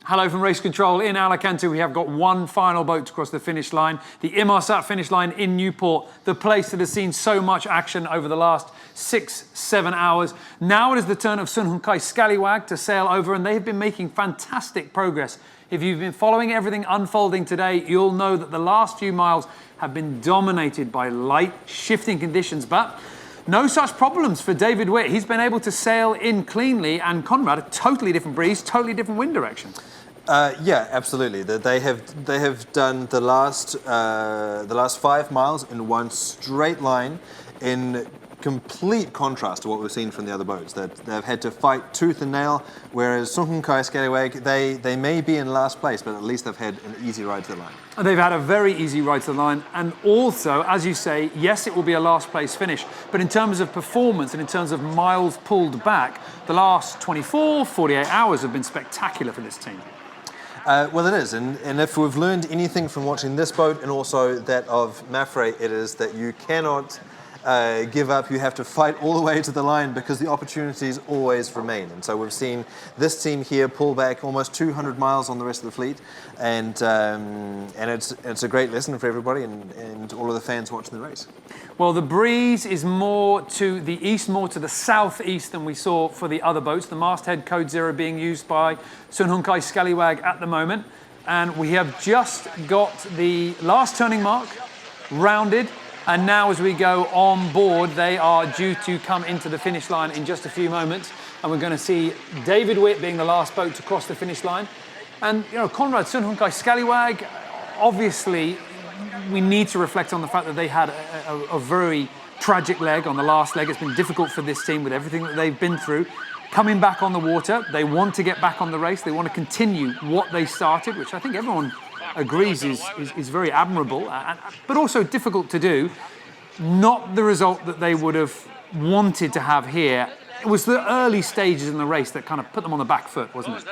Hello from Race Control in Alicante. We have got one final boat to cross the finish line. The Inmarsat finish line in Newport, the place that has seen so much action over the last 6-7 hours. Now it is the turn of Sun Hunkai Scallywag to sail over, and they have been making fantastic progress. If you've been following everything unfolding today, you'll know that the last few miles have been dominated by light, shifting conditions, but no such problems for David Witt. He's been able to sail in cleanly, and Conrad, a totally different breeze, totally different wind direction. Yeah, absolutely. They have done the last 5 miles in one straight line, in complete contrast to what we've seen from the other boats. They've had to fight tooth and nail, whereas Sun Hunkai Scallywag, they may be in last place, but at least they've had an easy ride to the line. And they've had a very easy ride to the line, and also, as you say, yes, it will be a last place finish, but in terms of performance and in terms of miles pulled back, the last 24, 48 hours have been spectacular for this team. Well, it is, and if we've learned anything from watching this boat and also that of Mafre, it is that you cannot give up. You have to fight all the way to the line because the opportunities always remain. And so we've seen this team here pull back almost 200 miles on the rest of the fleet, and it's a great lesson for everybody and all of the fans watching the race. Well, the breeze is more to the east, more to the southeast than we saw for the other boats. The masthead code 0 being used by Sun Hunkai Scallywag at the moment. And we have just got the last turning mark rounded. And now as we go on board, they are due to come into the finish line in just a few moments. And we're going to see David Witt being the last boat to cross the finish line. And, you know, Conrad, Sun Hunkai Scallywag, obviously, we need to reflect on the fact that they had a very tragic leg on the last leg. It's been difficult for this team with everything that they've been through. Coming back on the water, they want to get back on the race. They want to continue what they started, which I think everyone agrees is very admirable, but also difficult to do. Not the result that they would have wanted to have here. It was the early stages in the race that kind of put them on the back foot, wasn't it?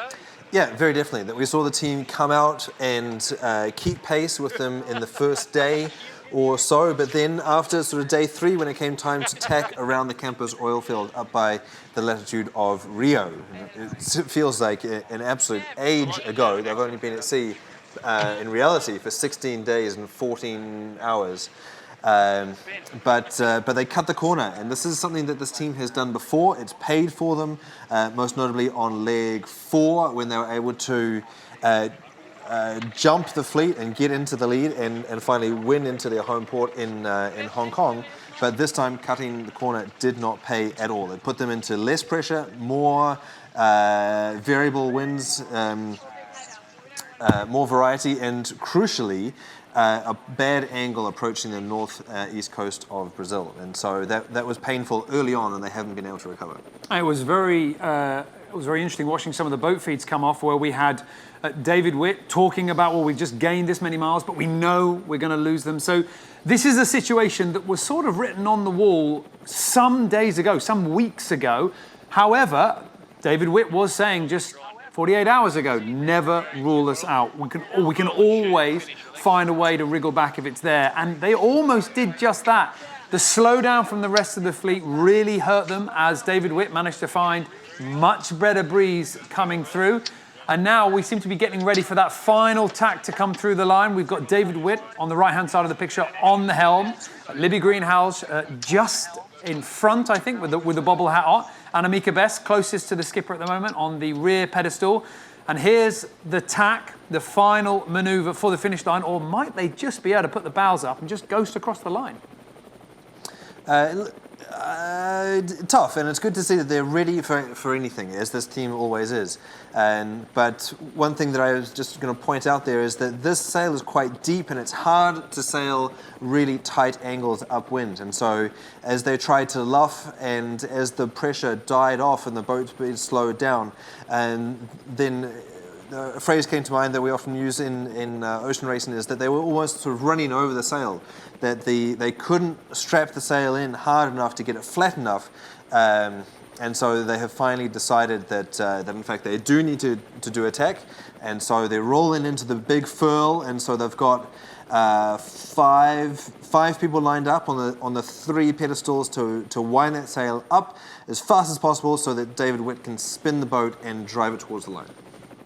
Yeah, very definitely. That we saw the team come out and keep pace with them in the first day or so, but then after sort of day 3, when it came time to tack around the Campos oil field up by the latitude of Rio, it feels like an absolute age ago. They've only been at sea in reality for 16 days and 14 hours. But they cut the corner, and this is something that this team has done before. It's paid for them, most notably on leg 4, when they were able to jump the fleet and get into the lead and finally win into their home port in Hong Kong. But this time, cutting the corner did not pay at all. It put them into less pressure, more variable winds, more variety, and crucially, a bad angle approaching the north-east coast of Brazil. And so that was painful early on, and they haven't been able to recover. It was very interesting watching some of the boat feeds come off, where we had David Witt talking about, well, we've just gained this many miles, but we know we're going to lose them. So this is a situation that was sort of written on the wall some days ago, some weeks ago. However, David Witt was saying just 48 hours ago, never rule us out. We can always find a way to wriggle back if it's there. And they almost did just that. The slowdown from the rest of the fleet really hurt them, as David Witt managed to find much better breeze coming through. And now we seem to be getting ready for that final tack to come through the line. We've got David Witt on the right-hand side of the picture on the helm. Libby Greenhalgh just in front, I think, with the bobble hat on. And Amika Best, closest to the skipper at the moment, on the rear pedestal. And here's the tack, the final manoeuvre for the finish line. Or might they just be able to put the bows up and just ghost across the line? Tough, and it's good to see that they're ready for anything, as this team always is. But one thing that I was just going to point out there is that this sail is quite deep, and it's hard to sail really tight angles upwind. And so as they tried to luff, and as the pressure died off and the boat speed slowed down, and then a phrase came to mind that we often use in ocean racing, is that they were almost sort of running over the sail, that they couldn't strap the sail in hard enough to get it flat enough, and so they have finally decided that in fact they do need to do a tack, and so they're rolling into the big furl, and so they've got five people lined up on the 3 pedestals to wind that sail up as fast as possible so that David Witt can spin the boat and drive it towards the line.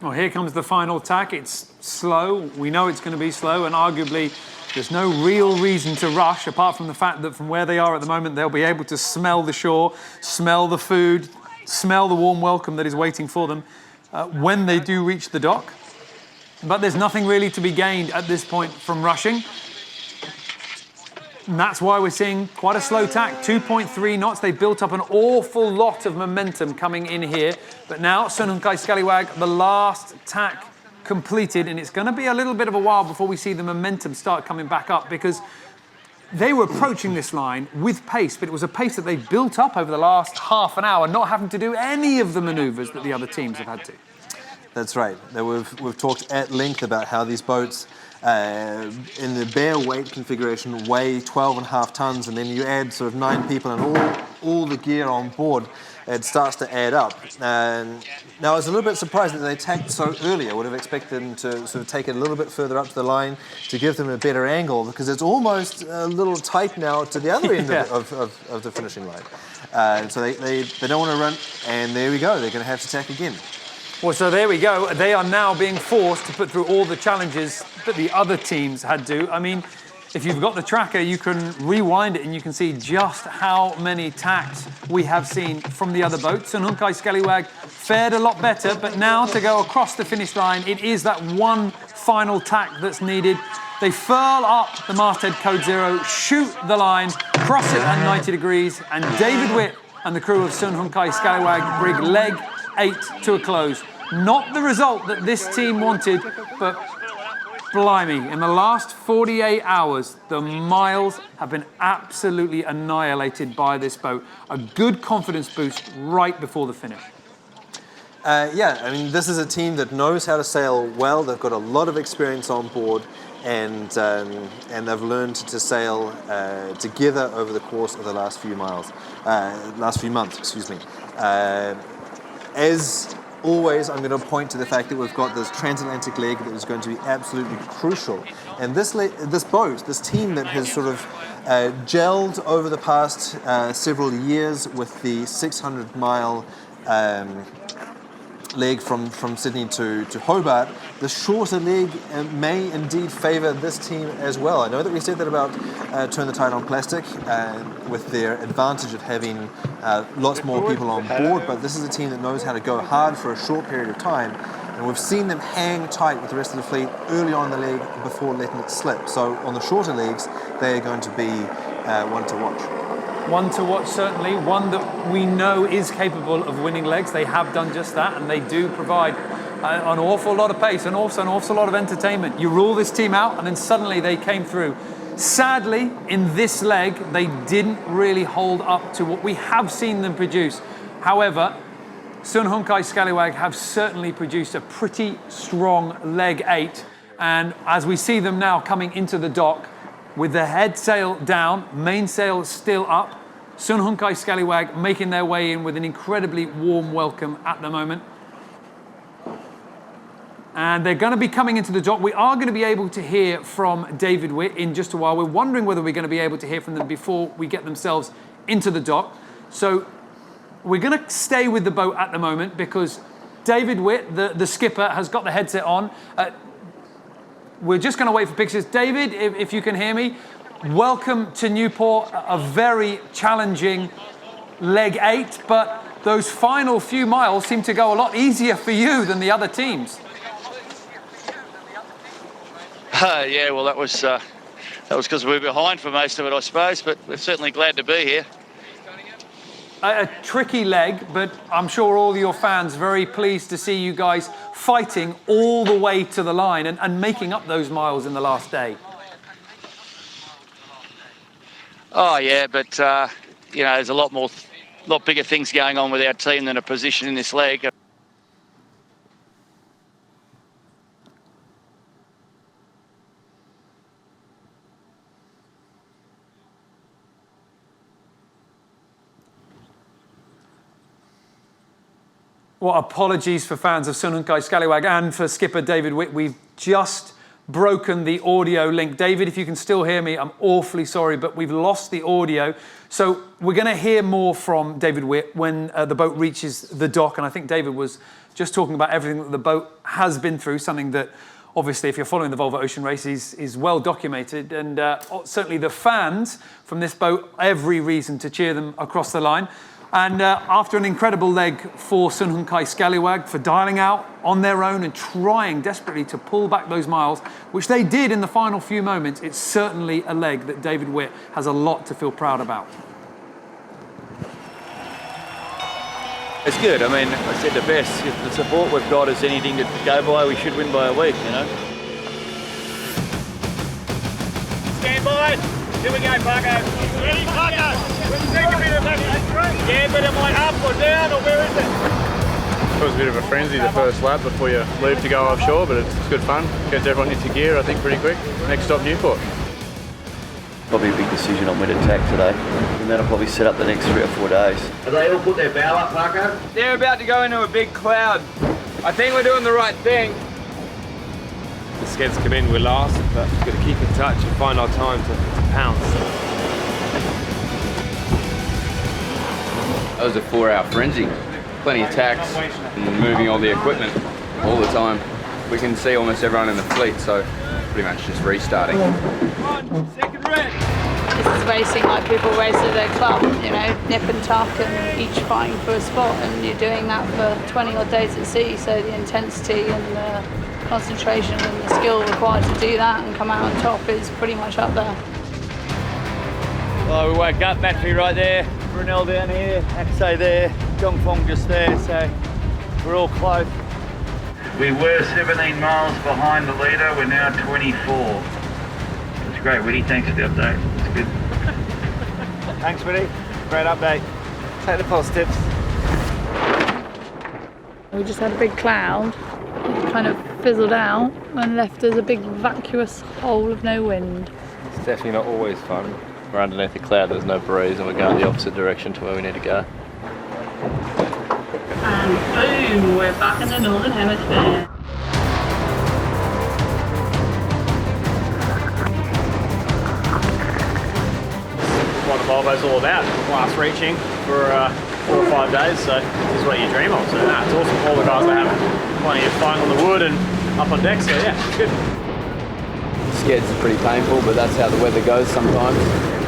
Well, here comes the final tack. It's slow. We know it's going to be slow, and arguably there's no real reason to rush, apart from the fact that from where they are at the moment, they'll be able to smell the shore, smell the food, smell the warm welcome that is waiting for them when they do reach the dock. But there's nothing really to be gained at this point from rushing. And that's why we're seeing quite a slow tack, 2.3 knots. They built up an awful lot of momentum coming in here. But now, Sunhunkai Scallywag, the last tack completed, and it's going to be a little bit of a while before we see the momentum start coming back up, because they were approaching this line with pace, but it was a pace that they built up over the last half an hour, not having to do any of the manoeuvres that the other teams have had to. That's right. We've talked at length about how these boats, in the bare weight configuration, weigh 12.5 tons, and then you add sort of 9 people and all the gear on board, it starts to add up. And now I was a little bit surprised that they tacked so early. I would have expected them to sort of take it a little bit further up to the line to give them a better angle, because it's almost a little tight now to the other end of the finishing line. So they don't want to run, and there we go. They're going to have to tack again. Well, so there we go. They are now being forced to put through all the challenges that the other teams had to. I mean, if you've got the tracker, you can rewind it and you can see just how many tacks we have seen from the other boats. And Sunhunkai Scallywag fared a lot better, but now to go across the finish line, it is that one final tack that's needed. They furl up the masthead code 0, shoot the line, cross it at 90 degrees, and David Witt and the crew of Sunhunkai Scallywag bring leg 8 to a close. Not the result that this team wanted, but blimey, in the last 48 hours, the miles have been absolutely annihilated by this boat. A good confidence boost right before the finish. Yeah, I mean, this is a team that knows how to sail well. They've got a lot of experience on board, and they've learned to sail together over the course of the last few months, excuse me. As always, I'm going to point to the fact that we've got this transatlantic leg that is going to be absolutely crucial. And this boat, this team that has sort of gelled over the past several years with the 600-mile leg from Sydney to Hobart, the shorter leg may indeed favour this team as well. I know that we said that about Turn the Tide on Plastic with their advantage of having lots more people on board, but this is a team that knows how to go hard for a short period of time, and we've seen them hang tight with the rest of the fleet early on in the leg before letting it slip. So on the shorter legs, they are going to be one to watch. One to watch, certainly. One that we know is capable of winning legs. They have done just that, and they do provide an awful lot of pace and also an awful lot of entertainment. You rule this team out, and then suddenly they came through. Sadly, in this leg, they didn't really hold up to what we have seen them produce. However, Sunhunkai Scallywag have certainly produced a pretty strong leg 8, and as we see them now coming into the dock, with the head sail down, mainsail still up, Sunhunkai Scallywag making their way in with an incredibly warm welcome at the moment. And they're going to be coming into the dock. We are going to be able to hear from David Witt in just a while. We're wondering whether we're going to be able to hear from them before we get themselves into the dock. So we're going to stay with the boat at the moment because David Witt, the skipper, has got the headset on. We're just going to wait for pictures. David, if you can hear me, welcome to Newport. A very challenging leg 8, but those final few miles seem to go a lot easier for you than the other teams. Yeah, well, that was because we were behind for most of it, I suppose, but we're certainly glad to be here. A tricky leg, but I'm sure all your fans very pleased to see you guys fighting all the way to the line and making up those miles in the last day. Oh, yeah, but, you know, there's a lot bigger things going on with our team than a position in this leg. Well, apologies for fans of Sunhunkai Scallywag and for skipper David Witt. We've just broken the audio link. David, if you can still hear me, I'm awfully sorry, but we've lost the audio. So we're going to hear more from David Witt when the boat reaches the dock. And I think David was just talking about everything that the boat has been through, something that obviously, if you're following the Volvo Ocean Race, is well documented. And certainly the fans from this boat, every reason to cheer them across the line. And after an incredible leg for Sun Hun Kai Scallywag for dialing out on their own and trying desperately to pull back those miles, which they did in the final few moments, it's certainly a leg that David Witt has a lot to feel proud about. It's good. I mean, I said the best. If the support we've got is anything to go by, we should win by a week, you know. Stand by. Here we go, Parko. Ready, Parko. Yeah, but am I up or down or where is it? It was a bit of a frenzy the first lap before you leave to go offshore, but it's good fun. Gets everyone into gear, I think, pretty quick. Next stop, Newport. Probably a big decision on when to tack today, and that'll probably set up the next 3 or 4 days. Have they all put their bow up, Parko? They're about to go into a big cloud. I think we're doing the right thing. The skids come in, we're last, but we've got to keep in touch and find our time to pounce. That was a 4-hour frenzy. Plenty of tacks and moving all the equipment all the time. We can see almost everyone in the fleet, so pretty much just restarting. Second red. This is racing like people race at their club, you know, nip and tuck and each fighting for a spot, and you're doing that for 20 odd days at sea, so the intensity and the concentration and the skill required to do that and come out on top is pretty much up there. Well, we woke up, battery right there, Brunel down here, Axo there, Dongfeng just there, so we're all close. We were 17 miles behind the leader, we're now 24. That's great, Woody, thanks for the update, it's good. Thanks, Woody. Great update. Take the positives. We just had a big cloud, it kind of fizzled out and left us a big vacuous hole of no wind. It's definitely not always fun. We're underneath the cloud, there's no breeze, and we're going the opposite direction to where we need to go. And boom, we're back in the Northern Hemisphere. What the Volvo's all about. Class reaching for 4 or 5 days, so this is what you dream of. So it's awesome for all the guys that have plenty of fun on the wood and up on deck, so yeah, it's good. Skids is pretty painful, but that's how the weather goes sometimes.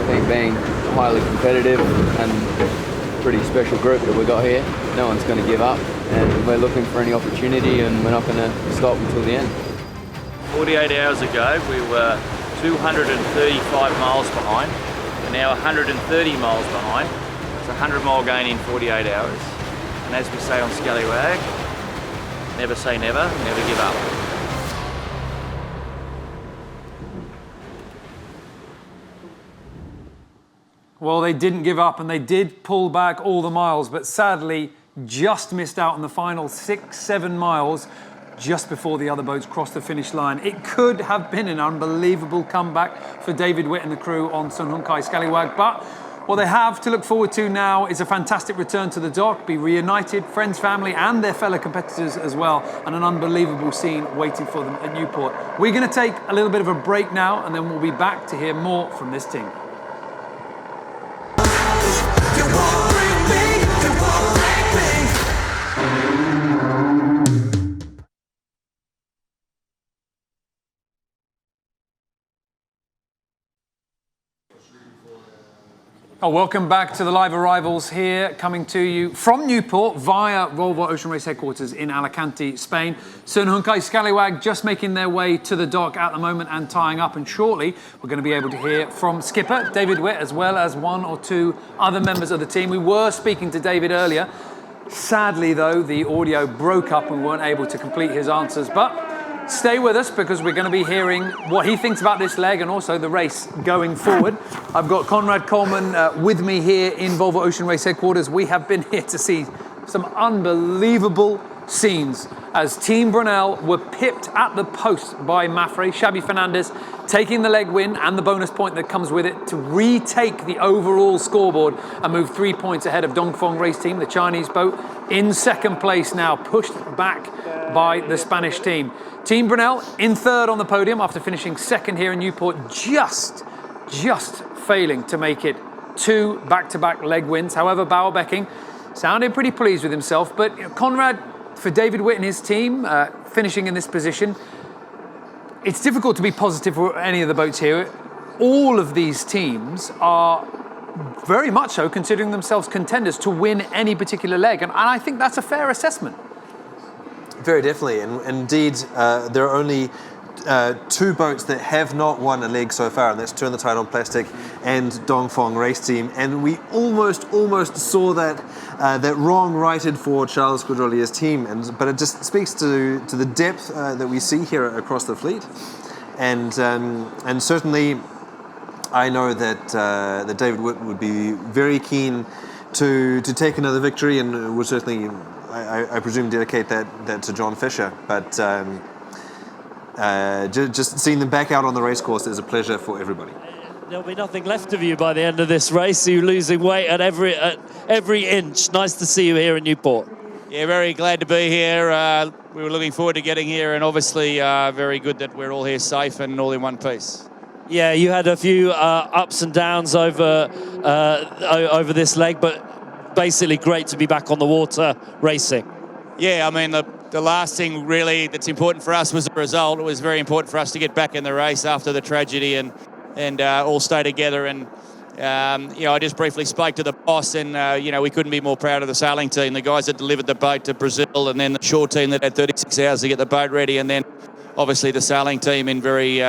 I think being highly competitive and pretty special group that we got here, no one's going to give up, and we're looking for any opportunity, and we're not going to stop until the end. 48 hours ago, we were 235 miles behind. We're now 130 miles behind. It's a 100-mile gain in 48 hours. And as we say on Scallywag, never say never, never give up. Well, they didn't give up and they did pull back all the miles, but sadly just missed out on the final 6-7 miles just before the other boats crossed the finish line. It could have been an unbelievable comeback for David Witt and the crew on Sun Hun Kai Scallywag, but what they have to look forward to now is a fantastic return to the dock, be reunited, friends, family, and their fellow competitors as well, and an unbelievable scene waiting for them at Newport. We're going to take a little bit of a break now, and then we'll be back to hear more from this team. Oh, welcome back to the live arrivals here, coming to you from Newport via Volvo Ocean Race headquarters in Alicante, Spain. Sun Hun Kai Scallywag just making their way to the dock at the moment and tying up, and shortly we're going to be able to hear from skipper David Witt as well as 1 or 2 other members of the team. We were speaking to David earlier. Sadly, though, the audio broke up and we weren't able to complete his answers, but stay with us because we're going to be hearing what he thinks about this leg and also the race going forward. I've got Conrad Coleman with me here in Volvo Ocean Race headquarters. We have been here to see some unbelievable scenes as Team Brunel were pipped at the post by Mafre, Xabi Fernandez, taking the leg win and the bonus point that comes with it to retake the overall scoreboard and move 3 points ahead of Dongfeng Race Team, the Chinese boat, in second place now, pushed back by the Spanish team. Team Brunel in third on the podium after finishing second here in Newport, just failing to make it 2 back-to-back leg wins. However, Bauer-Becking sounded pretty pleased with himself. But Conrad, for David Witt and his team, finishing in this position, it's difficult to be positive for any of the boats here. All of these teams are very much so considering themselves contenders to win any particular leg. And I think that's a fair assessment. Very definitely. And indeed, there are only 2 boats that have not won a leg so far, and that's Turn the Tide on Plastic and Dongfeng Race Team. And we almost saw that wrong righted for Charles Quadrolier's team. But it just speaks to the depth that we see here across the fleet. And certainly, I know that David Witt would be very keen to take another victory, and would certainly, I presume, dedicate that to John Fisher. But just seeing them back out on the race course is a pleasure for everybody. There'll be nothing left of you by the end of this race. You're losing weight at every inch. Nice to see you here in Newport. Yeah, very glad to be here. We were looking forward to getting here, and obviously very good that we're all here safe and all in one piece. Yeah, you had a few ups and downs over this leg, but basically great to be back on the water racing. Yeah, I mean, the last thing really that's important for us was the result. It was very important for us to get back in the race after the tragedy and all stay together. And, I just briefly spoke to the boss, and, we couldn't be more proud of the sailing team. The guys that delivered the boat to Brazil, and then the shore team that had 36 hours to get the boat ready, and then obviously the sailing team in very,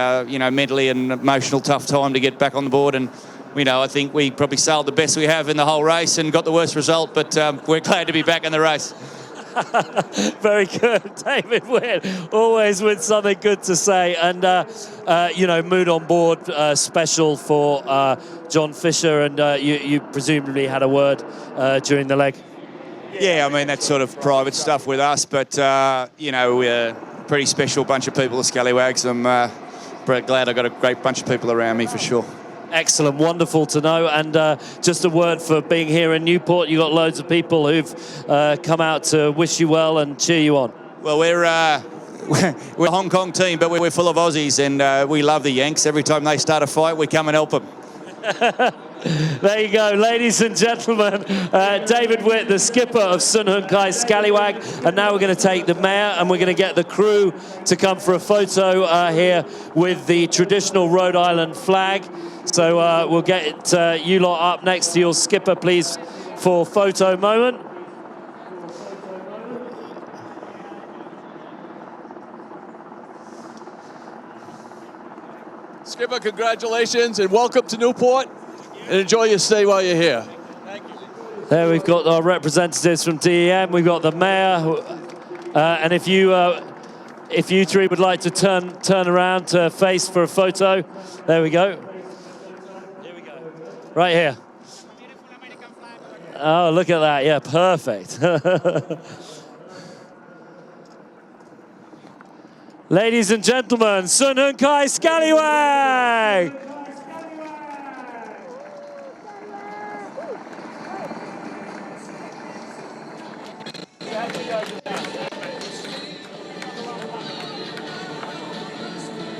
mentally and emotional tough time to get back on the board. And, I think we probably sailed the best we have in the whole race and got the worst result, but we're glad to be back in the race. Very good, David Witt, always with something good to say. And, mood on board special for John Fisher, and you presumably had a word during the leg. Yeah, I mean, that's sort of private stuff with us, but, we're a pretty special bunch of people at Scallywags. I'm glad I got a great bunch of people around me for sure. Excellent, wonderful to know. And just a word for being here in Newport. You got loads of people who've come out to wish you well and cheer you on. Well, we're a Hong Kong team, but we're full of Aussies, and we love the Yanks. Every time they start a fight, we come and help them. There you go, ladies and gentlemen. David Witt, the skipper of Sun Hun Kai Scallywag. And now we're going to take the mayor, and we're going to get the crew to come for a photo here with the traditional Rhode Island flag. So we'll get you lot up next to your skipper, please, for photo moment. Skipper, congratulations and welcome to Newport, and enjoy your stay while you're here. Thank you. There we've got our representatives from DEM. We've got the mayor, and if you three would like to turn around to face for a photo, there we go. Here we go. Right here. Oh, look at that! Yeah, perfect. Ladies and gentlemen, Sun Hun Kai Scallywag!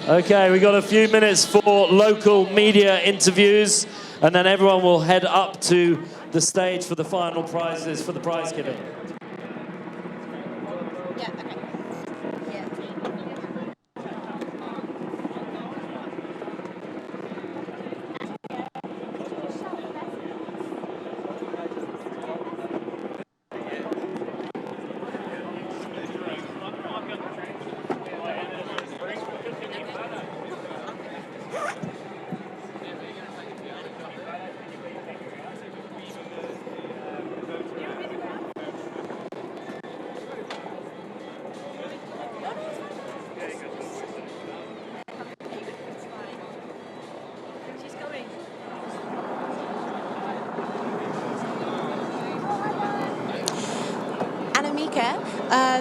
Okay, we got a few minutes for local media interviews, and then everyone will head up to the stage for the final prizes for the prize giving. Yeah, okay.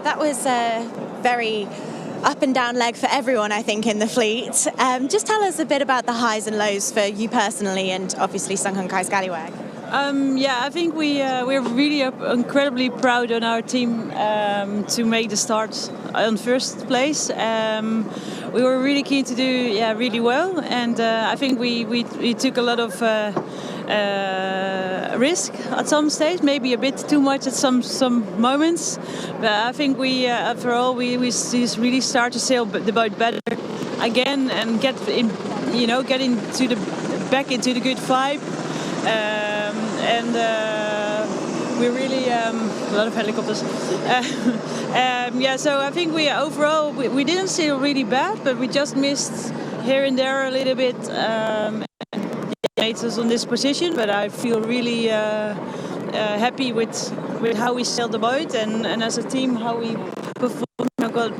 That was a very up and down leg for everyone, I think, in the fleet. Just tell us a bit about the highs and lows for you personally, and obviously Sun Hun Kai Scallywag. Yeah, I think we're really incredibly proud on our team to make the start on first place. We were really keen to do really well, and I think we took a lot of risk at some stage, maybe a bit too much at some moments. But I think we after all we really start to sail the boat better again and get back into the good vibe. We're really a lot of helicopters. So I think we overall we didn't sail really bad, but we just missed here and there a little bit. Made us on this position, but I feel really happy with how we sailed the boat and as a team how we performed. Got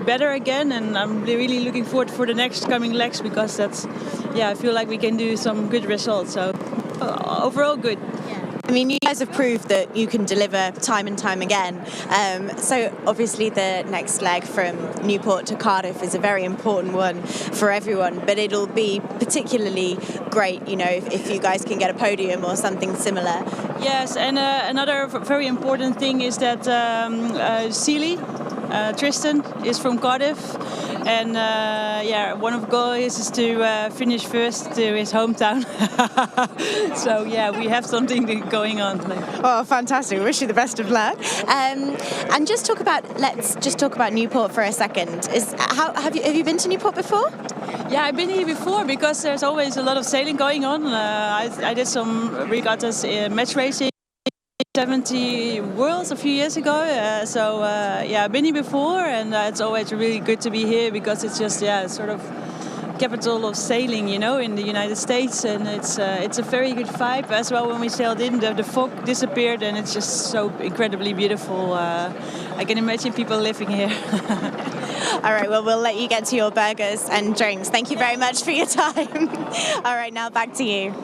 better again, and I'm really looking forward for the next coming legs because I feel like we can do some good results. So overall good. I mean, you guys have proved that you can deliver time and time again. So obviously the next leg from Newport to Cardiff is a very important one for everyone, but it'll be particularly great, if you guys can get a podium or something similar. Yes, and another very important thing is that Sealy, Tristan, is from Cardiff, and one of the goals is to finish first to his hometown. So we have something going on. Oh, fantastic! We wish you the best of luck. And let's just talk about Newport for a second. Have you been to Newport before? Yeah, I've been here before because there's always a lot of sailing going on. I did some regattas match racing. 70 Worlds a few years ago, I've been here before, and it's always really good to be here because it's just sort of capital of sailing, in the United States, and it's a very good vibe as well. When we sailed in, the fog disappeared, and it's just so incredibly beautiful. I can imagine people living here. All right, well, we'll let you get to your burgers and drinks. Thank you very much for your time. All right, now back to you.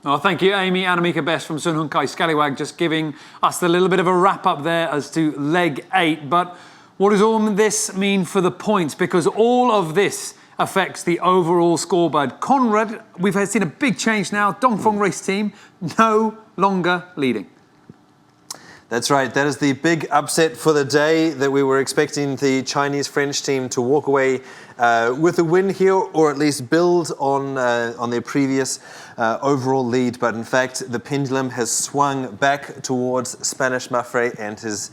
Oh, thank you, Amy. Annemieke Best from Sun Hun Kai Scallywag just giving us a little bit of a wrap-up there as to leg 8. But what does all this mean for the points? Because all of this affects the overall scoreboard. Conrad, we've seen a big change now. Dongfeng race team no longer leading. That's right. That is the big upset for the day, that we were expecting the Chinese-French team to walk away with a win here, or at least build on their previous overall lead. But in fact, the pendulum has swung back towards Spanish Mafre and his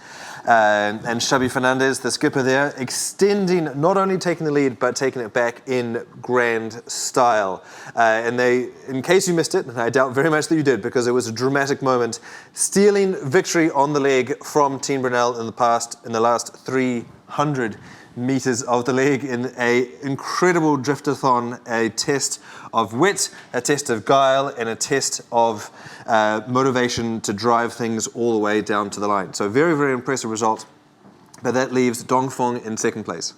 and Xavi Fernandez, the skipper there, extending, not only taking the lead, but taking it back in grand style. And they, in case you missed it, and I doubt very much that you did, because it was a dramatic moment, stealing victory on the leg from Team Brunel in the last 300 meters of the leg in a incredible driftathon, a test of wit, a test of guile, and a test of motivation to drive things all the way down to the line. So very, very impressive result, but that leaves Dongfeng in second place.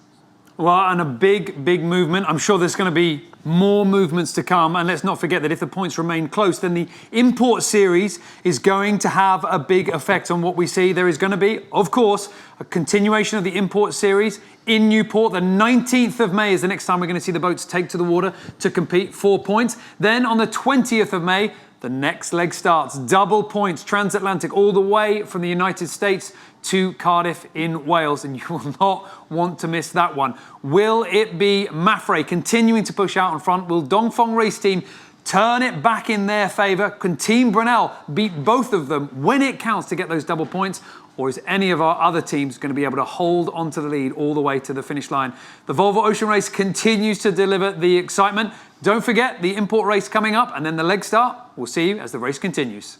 Well, and a big, big movement. I'm sure there's going to be more movements to come. And let's not forget that if the points remain close, then the import series is going to have a big effect on what we see. There is going to be, of course, a continuation of the import series in Newport. The 19th of May is the next time we're going to see the boats take to the water to compete, 4 points. Then on the 20th of May, the next leg starts. Double points, transatlantic, all the way from the United States to Cardiff in Wales, and you will not want to miss that one. Will it be Mafre continuing to push out in front? Will Dongfeng race team turn it back in their favour? Can Team Brunel beat both of them when it counts to get those double points? Or is any of our other teams going to be able to hold on to the lead all the way to the finish line? The Volvo Ocean Race continues to deliver the excitement. Don't forget the import race coming up, and then the leg start. We'll see you as the race continues.